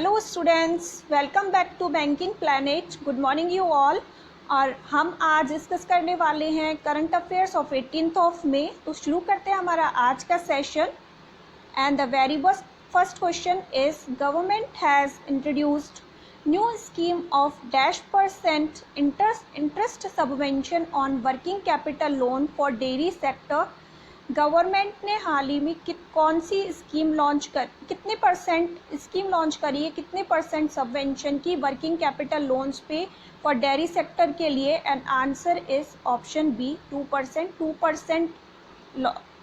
Hello students, welcome back to banking planet. Good morning you all. और हम आज discuss करने वाले हैं current affairs of 18th of May. तो शुरू करते हैं हमारा आज का सेशन। And the very first question is government has introduced new scheme of -% interest subvention on working capital loan for dairy sector. Government ने हाल ही में कौन सी स्कीम लॉन्च कर कितने परसेंट स्कीम लॉन्च करी है, कितने परसेंट सबवेंशन की वर्किंग कैपिटल लोन्स पे फॉर डेयरी सेक्टर के लिए? And answer is option B 2%।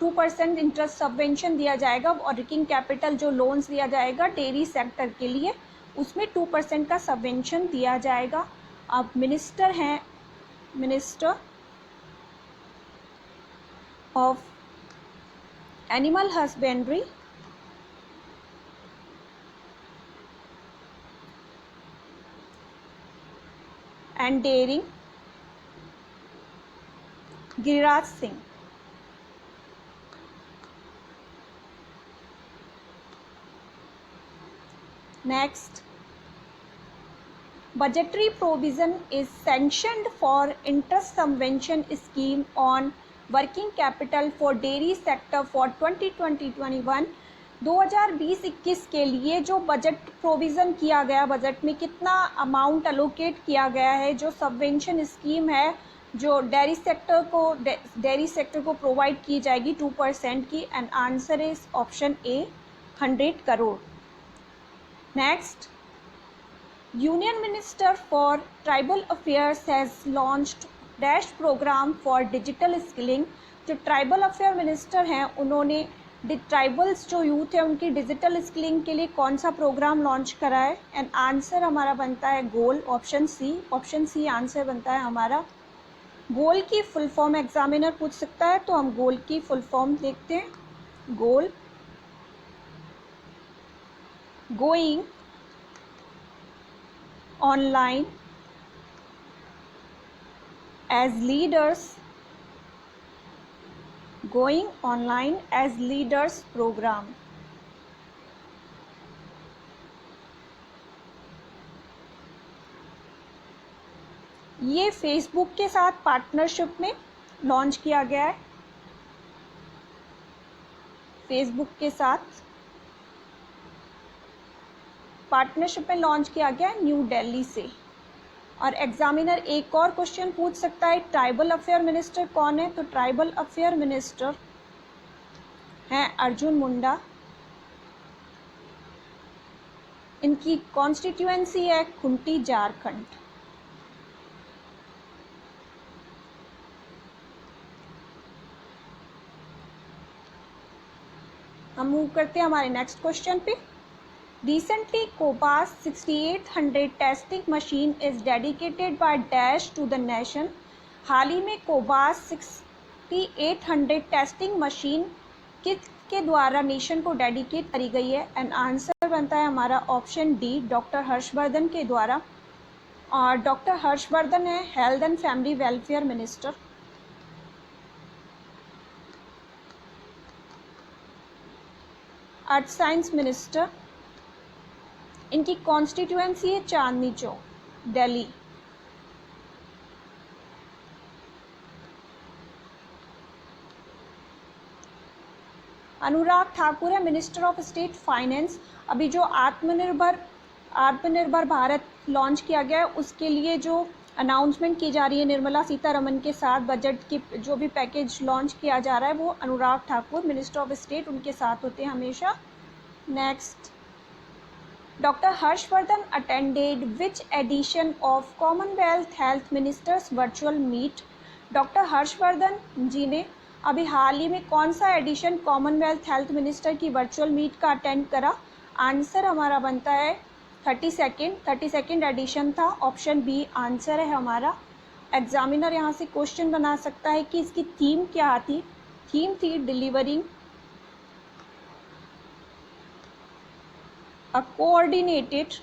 2% interest subvention दिया जाएगा। वर्किंग कैपिटल जो लोन्स दिया जाएगा डेयरी सेक्टर के लिए, उसमें 2% का सबवेंशन दिया जाएगा। अब मिनिस्टर हैं, minister of animal husbandry and dairying, Giriraj Singh. Next, budgetary provision is sanctioned for interest subvention scheme on working capital for dairy sector for 2020-21। 2020-21 के लिए जो बजट प्रोविज़न किया गया, बजट में कितना अमाउंट अलोकेट किया गया है, जो सबवेंशन स्कीम है जो डेयरी सेक्टर को प्रोवाइड की जाएगी 2% की। And answer is option A 100 crore. Next, Union Minister for Tribal Affairs has launched dash programme for digital skilling. जो ट्राइबल अफेयर मिनिस्टर हैं उन्होंने ट्राइबल्स जो यूथ है उनकी डिजिटल स्किलिंग के लिए कौन सा प्रोग्राम लॉन्च करा है? एंड आंसर हमारा बनता है GOAL, option C. Option C answer बनता है हमारा। गोल की फुल फॉर्म एग्जामिनर पूछ सकता है, तो हम गोल की फुल फॉर्म देखते हैं। GOAL, going online as leaders, going online as leaders program। ये फेसबुक के साथ पार्टनरशिप में लॉन्च किया गया है। फेसबुक के साथ पार्टनरशिप में लॉन्च किया गया है न्यू दिल्ली से। और एग्जामिनर एक और क्वेश्चन पूछ सकता है, ट्राइबल अफेयर मिनिस्टर कौन है? तो ट्राइबल अफेयर मिनिस्टर हैं अर्जुन मुंडा। इनकी कॉन्स्टिट्यूएंसी है खुंटी, झारखंड। हम मूव करते हैं हमारे नेक्स्ट क्वेश्चन पे। Recently, Cobas 6800 testing machine is dedicated by Dash to the nation। हाल ही में Cobas 6800 टेस्टिंग मशीन किसके द्वारा नेशन को डेडिकेट करी गई है? एंड आंसर बनता है हमारा ऑप्शन डी, डॉक्टर हर्षवर्धन के द्वारा। और डॉक्टर हर्षवर्धन है health and family welfare minister. Earth science minister. इनकी कॉन्स्टिट्यूएंसी है चांदनी चौक, दिल्ली। अनुराग ठाकुर है मिनिस्टर ऑफ स्टेट फाइनेंस। अभी जो आत्मनिर्भर भारत लॉन्च किया गया है उसके लिए जो अनाउंसमेंट की जा रही है निर्मला सीतारमन के साथ, बजट की जो भी पैकेज लॉन्च किया जा रहा है वो Anurag Thakur minister of state उनके साथ होते हैं हमेशा। Next, Dr. Harshvardhan attended which edition of Commonwealth Health Ministers Virtual Meet। Doctor Harshvardhan ji ने अभी हाल ही में कौन सा एडिशन कॉमनवेल्थ हेल्थ मिनिस्टर की वर्चुअल मीट का अटेंड करा? आंसर हमारा बनता है 32nd एडिशन था। ऑप्शन बी आंसर है हमारा। एग्जामिनर यहाँ से क्वेश्चन बना सकता है कि इसकी थीम क्या थी? थीम थी delivering a coordinated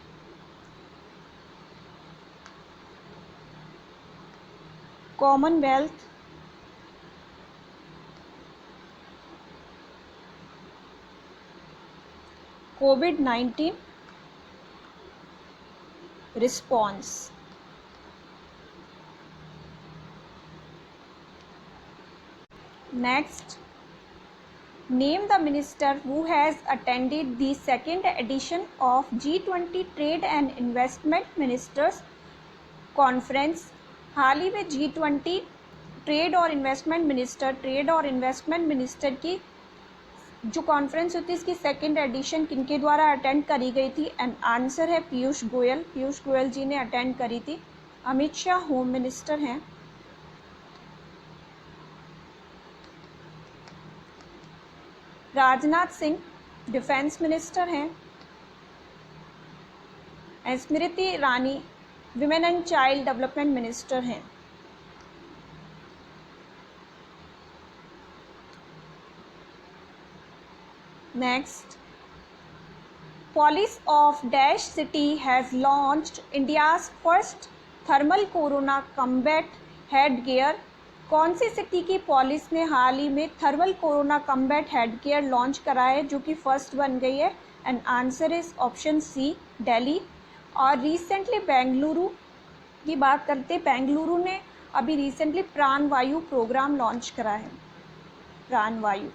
Commonwealth COVID-19 response. Next, name the minister who has attended the second edition of G20 Trade and Investment Ministers Conference. हाल ही में G20 ट्रेड और इन्वेस्टमेंट मिनिस्टर की जो कॉन्फ्रेंस होती है इसकी सेकेंड एडिशन किनके द्वारा अटेंड करी गई थी? एंड आंसर है पीयूष गोयल जी ने अटेंड करी थी। अमित शाह होम मिनिस्टर हैं। राजनाथ सिंह डिफेंस मिनिस्टर हैं। Smriti Irani women and child development minister हैं। Next, Police of Dash City has launched India's first thermal corona combat headgear. कौन सी सिटी की पुलिस ने हाल ही में thermal corona combat headgear launch करा है जो कि फर्स्ट बन गई है? And answer is option C, Delhi. और रिसेंटली बेंगलुरु की बात करते, बेंगलुरु ने अभी रिसेंटली प्राणवायु प्रोग्राम लॉन्च करा है, प्राणवायु।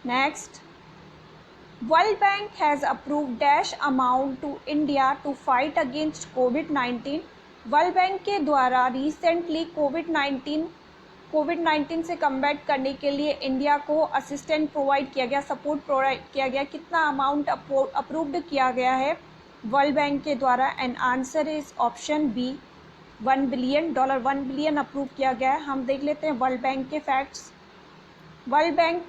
Next, World Bank has approved dash amount to India to fight against COVID-19. World bank के द्वारा रिसेंटली कोविड-19 से कम्बैट करने के लिए इंडिया को असिस्टेंट प्रोवाइड किया गया, सपोर्ट प्रोवाइड किया गया। कितना अमाउंट अप्रूव्ड किया गया है वर्ल्ड बैंक के द्वारा? And answer is option B, $1 billion approve किया गया है। हम देख लेते हैं वर्ल्ड बैंक के फैक्ट्स। वर्ल्ड बैंक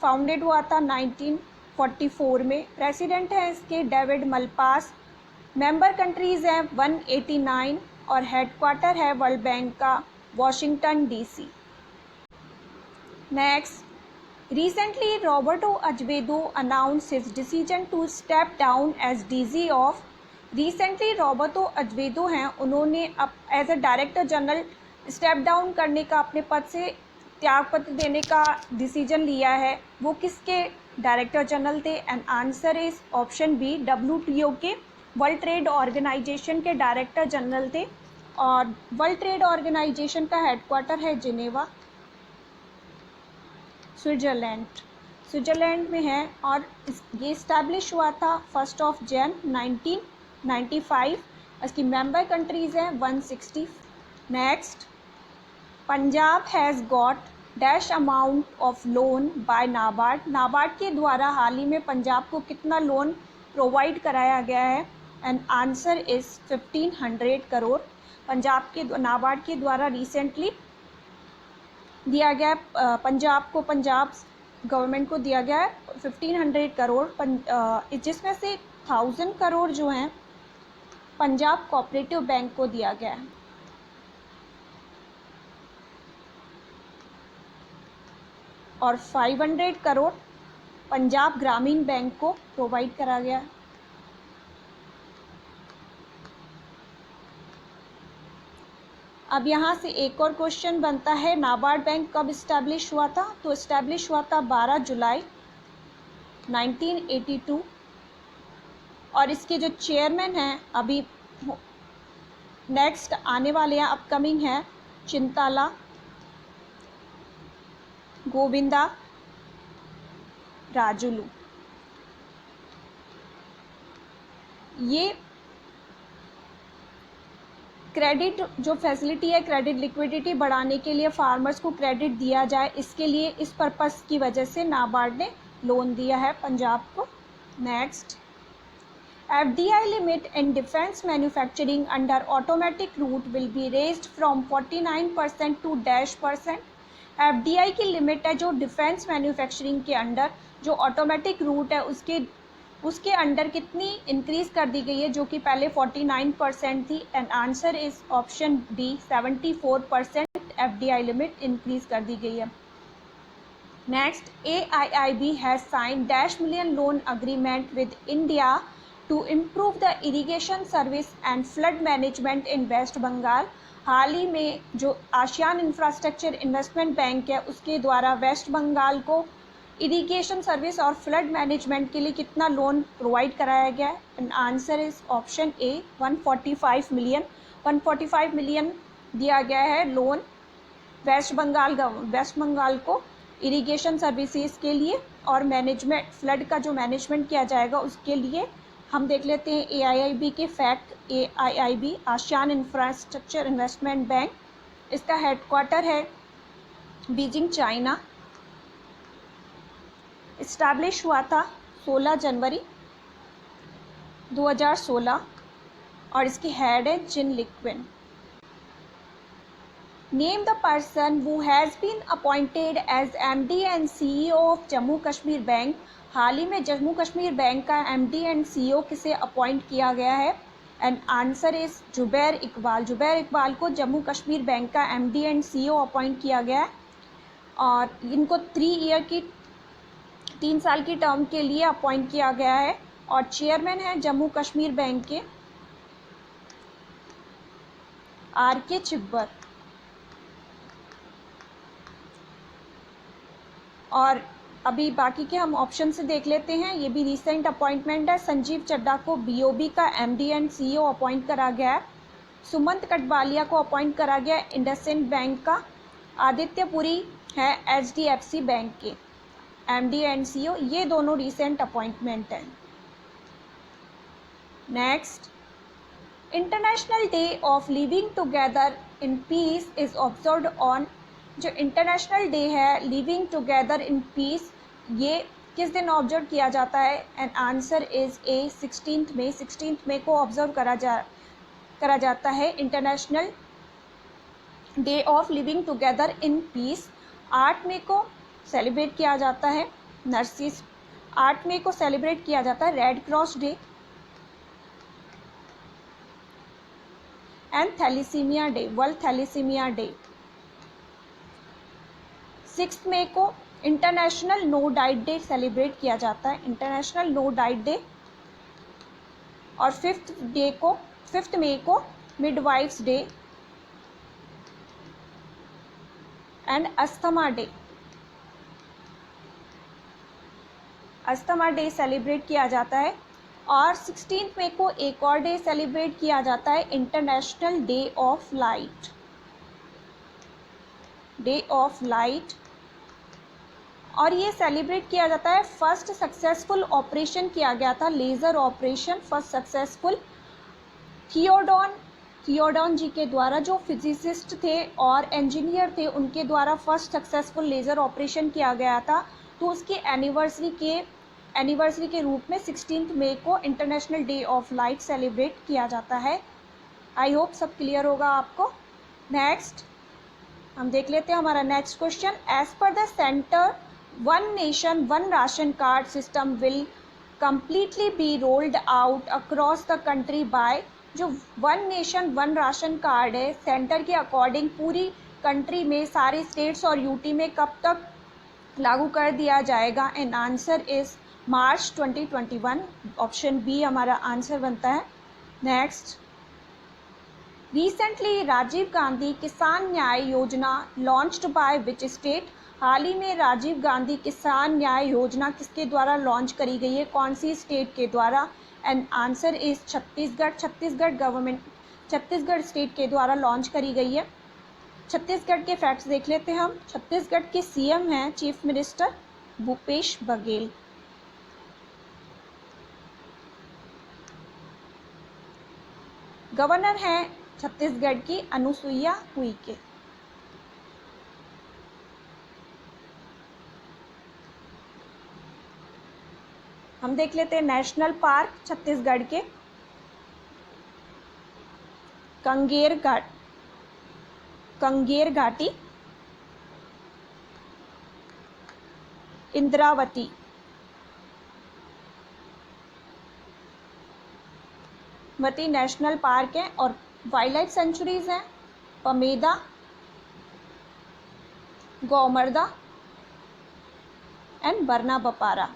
फाउंडेड हुआ था 1944 में। प्रेसिडेंट हैं इसके डेविड मलपास। मेंबर कंट्रीज़ हैं 189 और हेडक्वार्टर है वर्ल्ड बैंक का Washington DC. Next, recently Roberto Azevedo announce his decision to step down as DG of. Recently Roberto Azevedo हैं, उन्होंने अब as a director general step down करने का, अपने पद से त्यागपत्र देने का डिसीजन लिया है। वो किसके डायरेक्टर जनरल थे? And answer is option B, WTO के वर्ल्ड ट्रेड ऑर्गेनाइजेशन के डायरेक्टर जनरल थे। और वर्ल्ड ट्रेड ऑर्गेनाइजेशन का हेडक्वार्टर है जिनेवा, स्विट्जरलैंड में है। और ये इस्टेब्लिश हुआ था 1 जनवरी 1995। इसकी मेंबर कंट्रीज़ हैं 160। Next, Punjab has got dash amount of loan by NABARD. NABARD के द्वारा हाल ही में पंजाब को कितना लोन प्रोवाइड कराया गया है? And answer is 1500 crore. Punjab के नाबार्ड के द्वारा रिसेंटली दिया गया पंजाब गवर्नमेंट को दिया गया है 1500 करोड़, जिसमें से 1000 करोड़ जो हैं पंजाब कोऑपरेटिव बैंक को दिया गया है। और 500 करोड़ पंजाब ग्रामीण बैंक को प्रोवाइड करा गया। अब यहाँ से एक और क्वेश्चन बनता है, नाबार्ड बैंक कब इस्टेब्लिश हुआ था? तो इस्टेब्लिश हुआ था 12 जुलाई 1982। और इसके जो चेयरमैन हैं अभी नेक्स्ट आने वाले हैं, अपकमिंग हैं, चिंताला गोविंदा राजुलू। ये क्रेडिट जो फैसिलिटी है, क्रेडिट लिक्विडिटी बढ़ाने के लिए फार्मर्स को क्रेडिट दिया जाए, इसके लिए इस पर्पस की वजह से नाबार्ड ने लोन दिया है पंजाब को। Next, FDI limit in defense manufacturing under automatic route will be raised from 49% to %। FDI की लिमिट है जो डिफेंस मैन्युफैक्चरिंग के अंडर जो ऑटोमेटिक रूट है उसके अंडर कितनी इंक्रीज कर दी गई है, जो कि पहले 49% थी। And answer is option D, 74% FDI limit increase कर दी गई है। Next, AIIB has sign $1 million loan agreement with India to improve the irrigation service and flood management in West Bengal. हाल ही में जो आसियान इंफ्रास्ट्रक्चर इन्वेस्टमेंट बैंक है उसके द्वारा वेस्ट बंगाल को इरिगेशन सर्विस और फ्लड मैनेजमेंट के लिए कितना लोन प्रोवाइड कराया गया है? And answer is option A 145 million. 145 million दिया गया है लोन वेस्ट बंगाल को इरिगेशन सर्विसेज के लिए और मैनेजमेंट, फ्लड का जो मैनेजमेंट किया जाएगा उसके लिए। हम देख लेते हैं AIIB के fact. AIIB Asian infrastructure investment bank, इसका हेडक्वार्टर है बीजिंग, चाइना। इस्टेब्लिश हुआ था 16 जनवरी 2016 और इसकी हेड है Jin Liqun. Name the person who has been appointed as MD and CEO of Jammu Kashmir bank. हाल ही में जम्मू कश्मीर बैंक का MD एंड CEO किसे अपॉइंट किया गया है? And answer is Zubair Iqbal. Zubair Iqbal को जम्मू कश्मीर बैंक का MD एंड CEO अपॉइंट किया गया है और इनको 3 साल की टर्म के लिए अपॉइंट किया गया है और चेयरमैन है जम्मू कश्मीर बैंक के RK चिब्बर। और अभी बाकी के हम ऑप्शन से देख लेते हैं, ये भी रिसेंट अपॉइंटमेंट है। संजीव चड्ढा को BOB का MD एंड CEO अपॉइंट करा गया है। सुमंत कटवालिया को अपॉइंट करा गया इंडसइंड बैंक का। आदित्य पुरी है HDFC बैंक के MD एंड CEO। ये दोनों रिसेंट अपॉइंटमेंट हैं। Next, international day of living together in peace is observed on. जो इंटरनेशनल डे है लिविंग टुगेदर इन पीस, ये किस दिन ऑब्जर्व किया जाता है? एंड आंसर इज ए 16 मई। 16 मई को ऑब्जर्व करा जाता है international day of living together in peace. 8 मई को सेलिब्रेट किया जाता है 8 मई को सेलिब्रेट किया जाता है red cross day and thalassemia day, world thalassemia day. 6 मई को international no diet day celebrate किया जाता है, इंटरनेशनल नो डाइट डे। और 5 मई को midwives day and asthma day, asthma day celebrate किया जाता है। और 16 मई को एक और डे सेलिब्रेट किया जाता है international day of light, day of light. और ये सेलिब्रेट किया जाता है फर्स्ट सक्सेसफुल ऑपरेशन किया गया था, लेज़र ऑपरेशन फर्स्ट सक्सेसफुल थियोडॉन जी के द्वारा, जो फिजिसिस्ट थे और इंजीनियर थे उनके द्वारा फर्स्ट सक्सेसफुल लेज़र ऑपरेशन किया गया था। तो उसकी एनिवर्सरी के रूप में 16 मई को international day of light celebrate किया जाता है। आई होप सब क्लियर होगा आपको। नेक्स्ट हम देख लेते हैं हमारा next question. As per the centre one nation one ration card system will completely be rolled out across the country by। जो one nation one ration card है सेंटर के अकॉर्डिंग पूरी कंट्री में सारे स्टेट्स और यूटी में कब तक लागू कर दिया जाएगा? And answer is March 2021। Option B हमारा आंसर बनता है। Next, recently Rajiv Gandhi Kisan Nyay Yojana launched by which state. हाल ही में राजीव गांधी किसान न्याय योजना किसके द्वारा लॉन्च करी गई है, कौन सी स्टेट के द्वारा? And answer is Chhattisgarh. Chhattisgarh state के द्वारा लॉन्च करी गई है। छत्तीसगढ़ के फैक्ट्स देख लेते हैं हम। छत्तीसगढ़ के CM हैं chief minister Bhupesh Baghel. Governor हैं छत्तीसगढ़ की अनुसुईया उइके। हम देख लेते हैं नेशनल पार्क छत्तीसगढ़ के कंगेर घाटी, इंद्रावती, नेशनल पार्क है। और वाइल्ड लाइफ सेंचुरीज हैं पमेदा, गौमर्दा एंड बरना बपारा।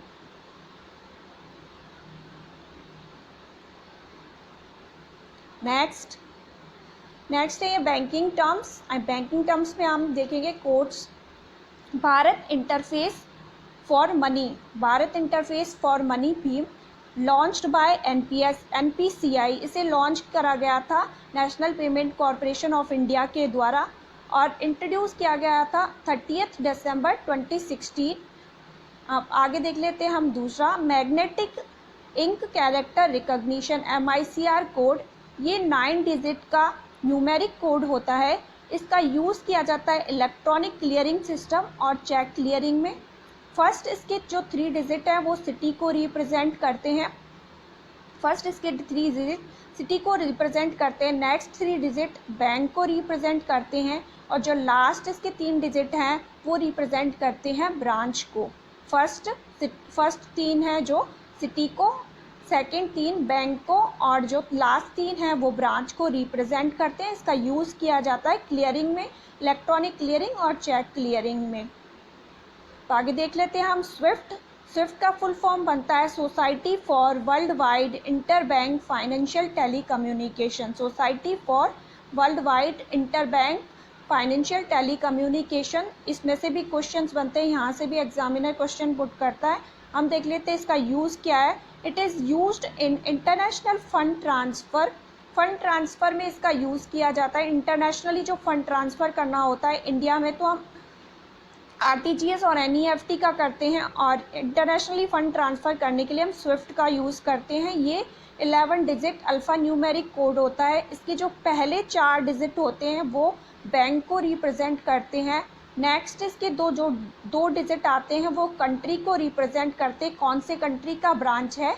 नेक्स्ट है ये बैंकिंग टर्म्स। बैंकिंग टर्म्स में हम देखेंगे codes. Bharat interface for money, Bharat interface for money भी लॉन्च्ड बाय NPCI, इसे लॉन्च करा गया था national payment corporation of India के द्वारा और इंट्रोड्यूस किया गया था 30 दिसंबर 2016। अब आगे देख लेते हैं हम दूसरा, magnetic ink character recognition MICR code. ये 9 डिजिट का न्यूमेरिक कोड होता है। इसका यूज़ किया जाता है इलेक्ट्रॉनिक क्लियरिंग सिस्टम और चेक क्लियरिंग में। फर्स्ट इसके जो 3 डिजिट हैं वो सिटी को रिप्रेजेंट करते हैं। फर्स्ट इसके 3 डिजिट सिटी को रिप्रेजेंट करते हैं, नेक्स्ट 3 डिजिट बैंक को रिप्रेजेंट करते हैं और जो लास्ट इसके 3 डिजिट हैं वो रिप्रेजेंट करते हैं ब्रांच को। फर्स्ट 3 है जो सिटी को, सेकंड 3 बैंक को और जो लास्ट 3 है वो ब्रांच को रिप्रेजेंट करते हैं। इसका यूज़ किया जाता है क्लियरिंग में, इलेक्ट्रॉनिक क्लियरिंग और चेक क्लियरिंग में। तो आगे देख लेते हैं हम स्विफ्ट। स्विफ्ट का फुल फॉर्म बनता है society for world wide inter bank financial telecommunication. Society for world wide inter bank financial telecommunication. इसमें से भी क्वेश्चंस बनते हैं, यहाँ से भी एग्जामिनर क्वेश्चन पुट करता है। हम देख लेते हैं इसका यूज़ क्या है। It is used in international fund transfer. Fund transfer में इसका यूज़ किया जाता है। इंटरनेशनली जो फंड ट्रांसफ़र करना होता है, इंडिया में तो हम RTGS और NEFT का करते हैं और इंटरनेशनली फ़ंड ट्रांसफ़र करने के लिए हम स्विफ्ट का यूज़ करते हैं। ये 11 डिजिट अल्फ़ा न्यूमेरिक कोड होता है। इसके जो पहले 4 डिजिट होते हैं वो बैंक को रिप्रेजेंट करते हैं। नेक्स्ट इसके दो डिजिट आते हैं वो कंट्री को रिप्रेजेंट करते हैं, कौन से कंट्री का ब्रांच है।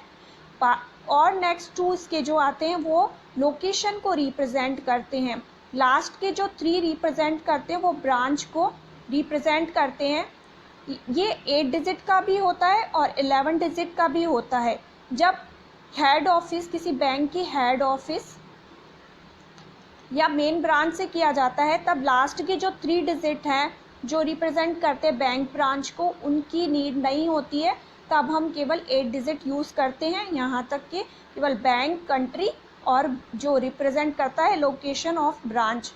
और नेक्स्ट 2 इसके जो आते हैं वो लोकेशन को रिप्रेजेंट करते हैं। लास्ट के जो 3 रिप्रेजेंट करते हैं वो ब्रांच को रिप्रेजेंट करते हैं। ये 8 डिजिट का भी होता है और 11 डिजिट का भी होता है। जब हेड ऑफिस, किसी बैंक की हेड ऑफिस या मेन ब्रांच से किया जाता है, तब लास्ट के जो 3 डिजिट हैं जो रिप्रेजेंट करते हैं बैंक ब्रांच को, उनकी नीड नहीं होती है। तब हम केवल 8 डिजिट यूज़ करते हैं, यहाँ तक कि केवल बैंक, कंट्री और जो रिप्रेजेंट करता है लोकेशन ऑफ ब्रांच।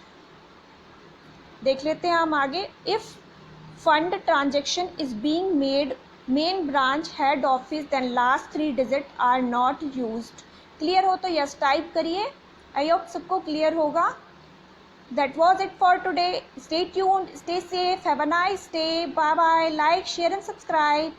देख लेते हैं हम आगे। If fund transaction is being made main branch head office then last 3 digit are not used. Clear हो तो यस टाइप करिए। आई होप सबको क्लियर होगा। That was it for today. Stay tuned, stay safe, have a nice day, bye bye. Like, share and subscribe.